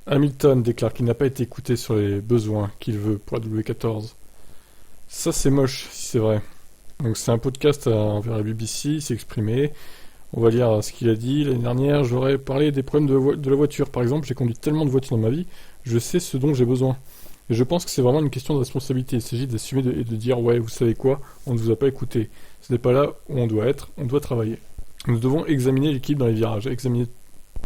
Hamilton déclare qu'il n'a pas été écouté sur les besoins qu'il veut pour la W14. Ça, c'est moche, si c'est vrai. Donc, c'est un podcast envers la BBC, il s'est exprimé. On va lire ce qu'il a dit. L'année dernière, j'aurais parlé des problèmes de la voiture. Par exemple, j'ai conduit tellement de voitures dans ma vie, je sais ce dont j'ai besoin. Et je pense que c'est vraiment une question de responsabilité. Il s'agit d'assumer et de dire, ouais, vous savez quoi, on ne vous a pas écouté. Ce n'est pas là où on doit être, on doit travailler. Nous devons examiner l'équipe dans les virages, examiner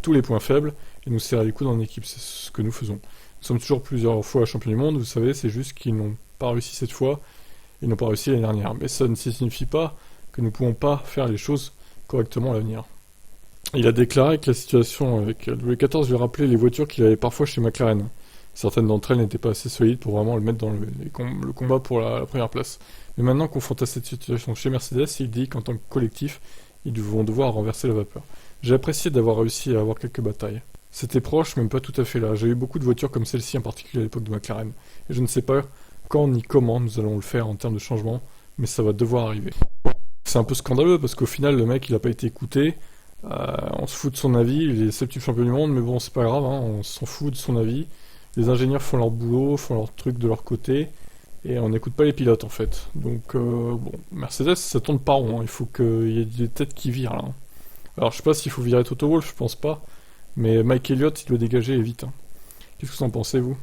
tous les points faibles et nous serrer les coudes en équipe. C'est ce que nous faisons. Nous sommes toujours plusieurs fois champions du monde, vous savez, c'est juste qu'ils n'ont pas réussi cette fois, ils n'ont pas réussi l'année dernière. Mais ça ne signifie pas que nous ne pouvons pas faire les choses correctement à l'avenir. Il a déclaré que la situation avec le W14 lui rappelait les voitures qu'il avait parfois chez McLaren. Certaines d'entre elles n'étaient pas assez solides pour vraiment le mettre dans le combat pour la première place. Mais maintenant, confronté à cette situation chez Mercedes, il dit qu'en tant que collectif, ils vont devoir renverser la vapeur. J'ai apprécié d'avoir réussi à avoir quelques batailles. C'était proche, même pas tout à fait là. J'ai eu beaucoup de voitures comme celle-ci, en particulier à l'époque de McLaren. Et je ne sais pas quand ni comment nous allons le faire en termes de changement, mais ça va devoir arriver. C'est un peu scandaleux parce qu'au final, le mec, il n'a pas été écouté. On se fout de son avis. Il est septième champion du monde, mais bon, c'est pas grave, hein, on s'en fout de son avis. Les ingénieurs font leur boulot, font leur truc de leur côté, et on n'écoute pas les pilotes en fait. Donc, bon, Mercedes, ça tourne pas rond, hein. Il faut qu'il y ait des têtes qui virent là, hein. Alors, je sais pas s'il faut virer Toto Wolff, je pense pas, mais Mike Elliott, il doit dégager et vite, hein. Qu'est-ce que vous en pensez, vous?